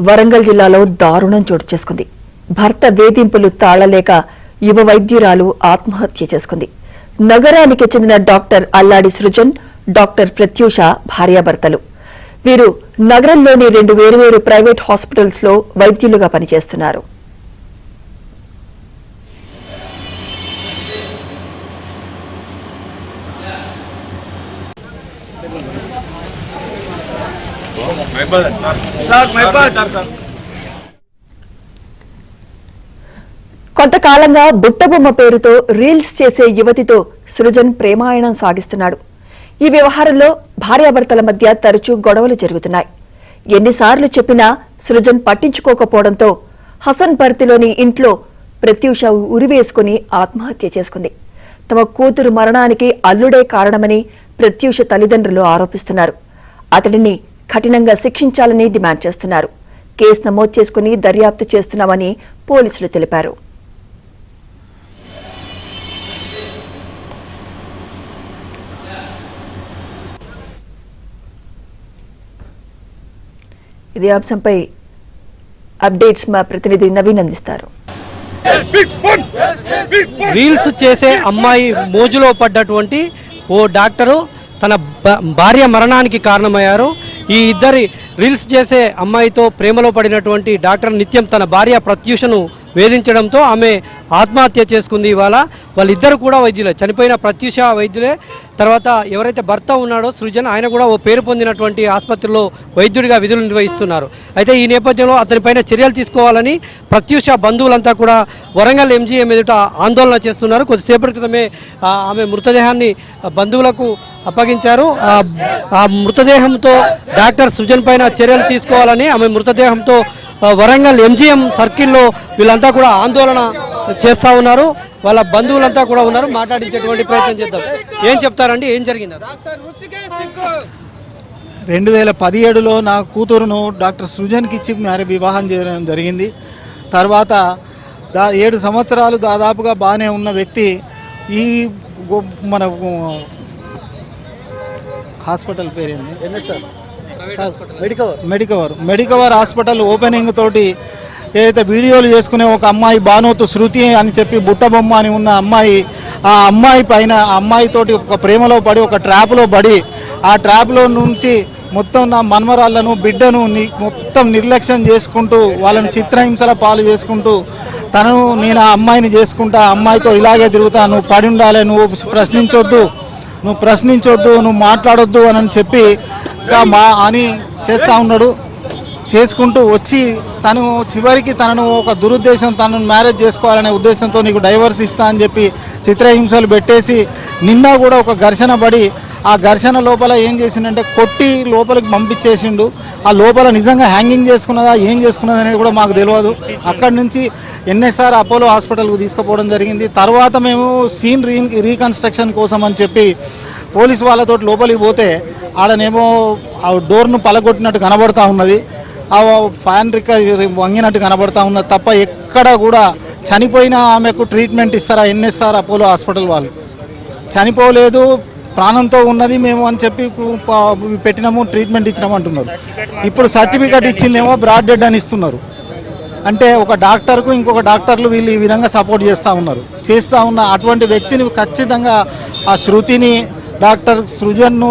వరంగల్ జిల్లాలో దారుణం చోటు చేసుకుంది. భర్త వేధింపులు తాళలేక యువ వైద్యురాలు ఆత్మహత్య చేసుకుంది. నగరానికి చెందిన డాక్టర్ అల్లాడి సృజన్, డాక్టర్ ప్రత్యూష భార్యాభర్తలు. వీరు నగరంలోని 2 వేర్వేరు ప్రైవేట్ హాస్పిటల్స్ లో వైద్యులుగా పనిచేస్తున్నారు. కొంతకాలంగా బుట్టబొమ్మ పేరుతో రీల్స్ చేసే యువతితో సృజన్ ప్రేమాయణం సాగిస్తున్నాడు. ఈ వ్యవహారంలో భార్యాభర్తల మధ్య తరచూ గొడవలు జరుగుతున్నాయి. ఎన్నిసార్లు చెప్పినా సృజన్ పట్టించుకోకపోవడంతో హసన్పర్తిలోని ఇంట్లో ప్రత్యూష ఉరివేసుకుని ఆత్మహత్య చేసుకుంది. తమ కూతురు మరణానికి అల్లుడే కారణమని ప్రత్యూష తల్లిదండ్రులు ఆరోపిస్తున్నారు. అతడిని కఠినంగా శిక్షించాలని డిమాండ్ చేస్తున్నారు. కేసు నమోదు చేసుకుని దర్యాప్తు చేస్తున్నామని పోలీసులు తెలిపారు. ఇదే అంశంపై అప్డేట్స్ మా ప్రతినిధి నవీన్ అందిస్తారు. రీల్స్ చేసే అమ్మాయి మోజులో పడ్డటువంటి ఓ డాక్టరు తన భార్య మరణానికి కారణమయ్యారు. ఈ ఇద్దరి రీల్స్ చేసే అమ్మాయితో ప్రేమలో పడినటువంటి డాక్టర్ నిత్యం తన భార్య ప్రత్యూషను వేధించడంతో ఆమె ఆత్మహత్య చేసుకుంది. ఇవాళ వాళ్ళిద్దరు కూడా వైద్యులే. చనిపోయిన ప్రత్యూష వైద్యులే. తర్వాత ఎవరైతే భర్త ఉన్నాడో సృజన్, ఆయన కూడా ఓ పేరు పొందినటువంటి ఆసుపత్రిలో వైద్యుడిగా విధులు నిర్వహిస్తున్నారు. అయితే ఈ నేపథ్యంలో అతనిపైన చర్యలు తీసుకోవాలని ప్రత్యూష బంధువులంతా కూడా వరంగల్ ఎంజీఎం ఎదుట ఆందోళన చేస్తున్నారు. కొద్దిసేపటి క్రితమే ఆమె మృతదేహాన్ని బంధువులకు అప్పగించారు. ఆ మృతదేహంతో డాక్టర్ సృజన్ పైన చర్యలు తీసుకోవాలని ఆమె మృతదేహంతో వరంగల్ ఎంజీఎం సర్కిల్లో వీళ్ళంతా కూడా ఆందోళన చేస్తూ ఉన్నారు. వాళ్ళ బంధువులంతా కూడా ఉన్నారు. మాట్లాడించేటువంటి ప్రయత్నం చేద్దాం. ఏం చెప్తారండి, ఏం జరిగింది? 2017లో నా కూతురును డాక్టర్ సృజన్కి ఇచ్చి వివాహం చేయడం జరిగింది. తర్వాత 7 సంవత్సరాలు దాదాపుగా బాగానే ఉన్న వ్యక్తి ఈ మన హాస్పిటల్ పేరేంది, మెడికవర్ హాస్పిటల్ ఓపెనింగ్ తోటి ఏదైతే వీడియోలు చేసుకునే ఒక అమ్మాయి బానోతు శృతి అని చెప్పి బుట్టబొమ్మ అని ఉన్న అమ్మాయి, ఆ అమ్మాయి పైన అమ్మాయితోటి ఒక ప్రేమలో పడి ఒక ట్రాప్లో పడి ఆ ట్రాప్లో నుంచి మొత్తం నా మన్మరాళ్లను బిడ్డను మొత్తం నిర్లక్ష్యం చేసుకుంటూ వాళ్ళని చిత్రహింసల పాలు చేసుకుంటూ నేను ఆ అమ్మాయిని చేసుకుంటా, ఆ అమ్మాయితో ఇలాగే తిరుగుతా, నువ్వు పడి ఉండాలి, నువ్వు ప్రశ్నించొద్దు, నువ్వు మాట్లాడొద్దు అని చెప్పి అని చేస్తూ ఉన్నాడు. చేసుకుంటూ వచ్చి తను చివరికి తనను ఒక దురుద్దేశం, తనను మ్యారేజ్ చేసుకోవాలనే ఉద్దేశంతో నీకు డైవర్స్ ఇస్తా అని చెప్పి చిత్రహింసలు పెట్టేసి నిన్న కూడా ఒక ఘర్షణ పడి ఆ ఘర్షణ లోపల ఏం చేసిండంటే కొట్టి లోపలికి పంపించేసిండు. ఆ లోపల నిజంగా హ్యాంగింగ్ చేసుకున్నదా ఏం చేసుకున్నది అనేది కూడా మాకు తెలియదు. అక్కడి నుంచి ఎన్ఎస్ఆర్ అపోలో హాస్పిటల్కు తీసుకుపోవడం జరిగింది. తర్వాత మేము సీన్ రీకన్స్ట్రక్షన్ కోసం అని చెప్పి పోలీసు వాళ్ళతో లోపలికి పోతే ఆడనేమో ఆ డోర్ను పలగొట్టినట్టు కనబడుతూ ఉన్నది, ఆ ఫ్యాన్ వంగినట్టు కనబడుతూ ఉన్నది తప్ప ఎక్కడ కూడా చనిపోయిన ఆమెకు ట్రీట్మెంట్ ఇస్తారా ఎన్ఎస్ఆర్ అపోలో హాస్పిటల్ వాళ్ళు? చనిపోలేదు, ప్రాణంతో ఉన్నది మేము అని చెప్పి పెట్టినాము, ట్రీట్మెంట్ ఇచ్చినాము అంటున్నారు. ఇప్పుడు సర్టిఫికేట్ ఇచ్చిందేమో బ్రాడ్ డెడ్ అని ఇస్తున్నారు. అంటే ఒక డాక్టర్కు ఇంకొక డాక్టర్లు వీళ్ళు ఈ విధంగా సపోర్ట్ చేస్తూ ఉన్న అటువంటి వ్యక్తిని ఖచ్చితంగా ఆ శృతిని డాక్టర్ సృజన్ను